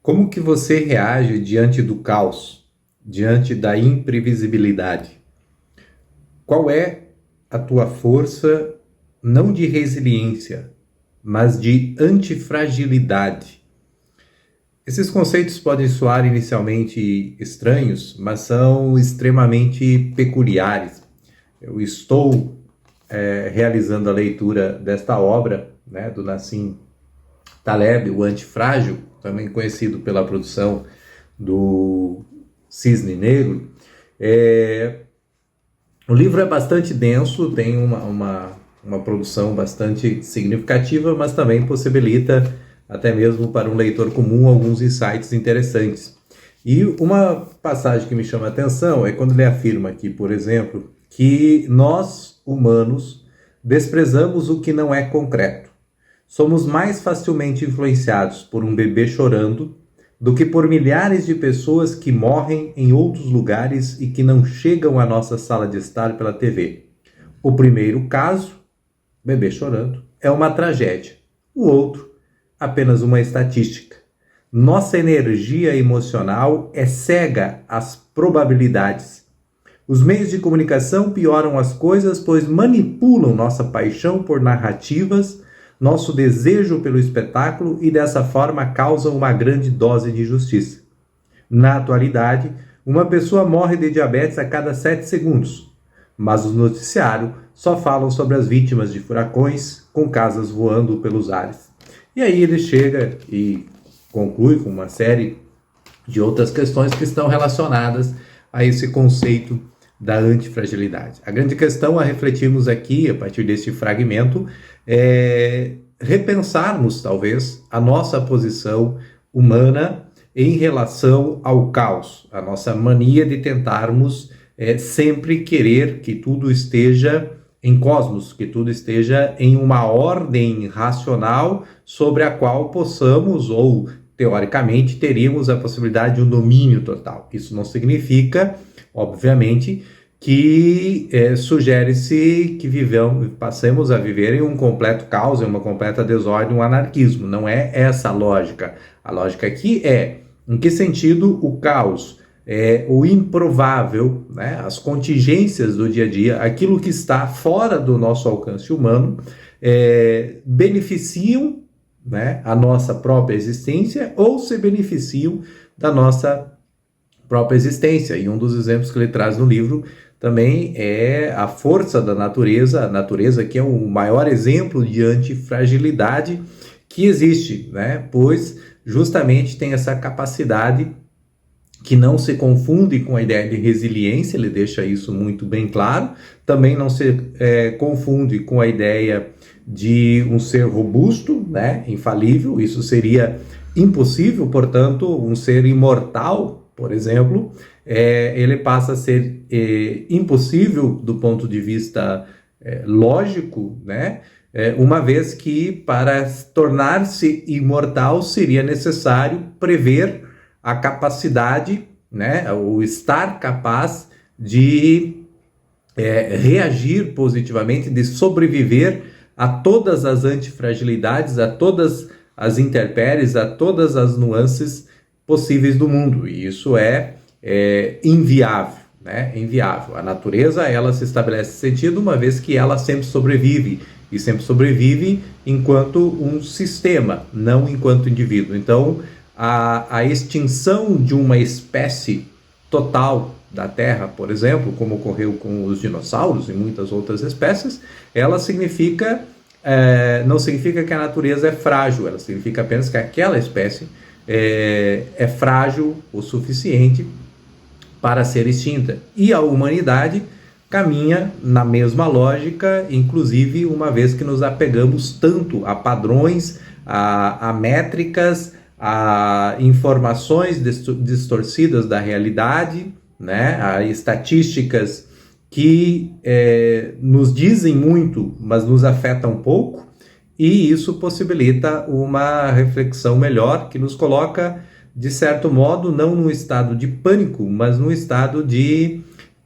Como que você reage diante do caos, diante da imprevisibilidade? Qual é a tua força, não de resiliência, mas de antifragilidade? Esses conceitos podem soar inicialmente estranhos, mas são extremamente peculiares. Eu estou realizando a leitura desta obra, né, do Nassim Taleb, o Antifrágil, também conhecido pela produção do Cisne Negro. O livro é bastante denso, tem uma produção bastante significativa, mas também possibilita, até mesmo para um leitor comum, alguns insights interessantes. E uma passagem que me chama a atenção é quando ele afirma aqui, por exemplo, que nós, humanos, desprezamos o que não é concreto. Somos mais facilmente influenciados por um bebê chorando do que por milhares de pessoas que morrem em outros lugares e que não chegam à nossa sala de estar pela TV. O primeiro caso, bebê chorando, é uma tragédia. O outro, apenas uma estatística. Nossa energia emocional é cega às probabilidades. Os meios de comunicação pioram as coisas, pois manipulam nossa paixão por narrativas, nosso desejo pelo espetáculo e dessa forma causam uma grande dose de injustiça. Na atualidade, uma pessoa morre de diabetes a cada 7 segundos, mas os noticiários só falam sobre as vítimas de furacões com casas voando pelos ares. E aí ele chega e conclui com uma série de outras questões que estão relacionadas a esse conceito da antifragilidade. A grande questão a refletirmos aqui, a partir deste fragmento, é repensarmos, talvez, a nossa posição humana em relação ao caos, a nossa mania de tentarmos sempre querer que tudo esteja em cosmos, que tudo esteja em uma ordem racional sobre a qual possamos, ou teoricamente, teríamos a possibilidade de um domínio total. Isso não significa, obviamente, que sugere-se que passemos a viver em um completo caos, em uma completa desordem, um anarquismo. Não é essa a lógica. A lógica aqui é, em que sentido o caos, o improvável, né, as contingências do dia a dia, aquilo que está fora do nosso alcance humano, beneficiam, né, a nossa própria existência ou se beneficiam da nossa própria existência. E um dos exemplos que ele traz no livro também é a força da natureza, a natureza que é o maior exemplo de antifragilidade que existe, né? Pois justamente tem essa capacidade que não se confunde com a ideia de resiliência, ele deixa isso muito bem claro, também não se confunde com a ideia de um ser robusto, né? Infalível, isso seria impossível, portanto, um ser imortal, por exemplo, ele passa a ser impossível do ponto de vista lógico, né? Uma vez que para tornar-se imortal seria necessário prever a capacidade, né? O estar capaz de reagir positivamente, de sobreviver a todas as antifragilidades, a todas as intempéries, a todas as nuances possíveis do mundo, e isso é inviável, né? Inviável. A natureza, ela se estabelece nesse sentido, uma vez que ela sempre sobrevive, e sempre sobrevive enquanto um sistema, não enquanto indivíduo. Então, a extinção de uma espécie total da Terra, por exemplo, como ocorreu com os dinossauros e muitas outras espécies, ela significa, não significa que a natureza é frágil, ela significa apenas que aquela espécie é frágil o suficiente para ser extinta. E a humanidade caminha na mesma lógica, inclusive uma vez que nos apegamos tanto a padrões, a métricas, a informações distorcidas da realidade, né? A estatísticas que nos dizem muito, mas nos afetam pouco, e isso possibilita uma reflexão melhor que nos coloca, de certo modo, não num estado de pânico, mas num estado de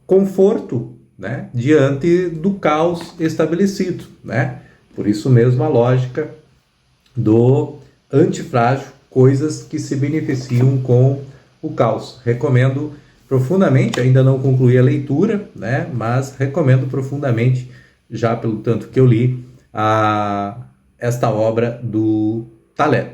conforto, né, diante do caos estabelecido, né? Por isso mesmo a lógica do antifrágil coisas que se beneficiam com o caos. Recomendo profundamente, ainda não concluí a leitura, né, mas recomendo profundamente, já pelo tanto que eu li, esta obra do Taleb.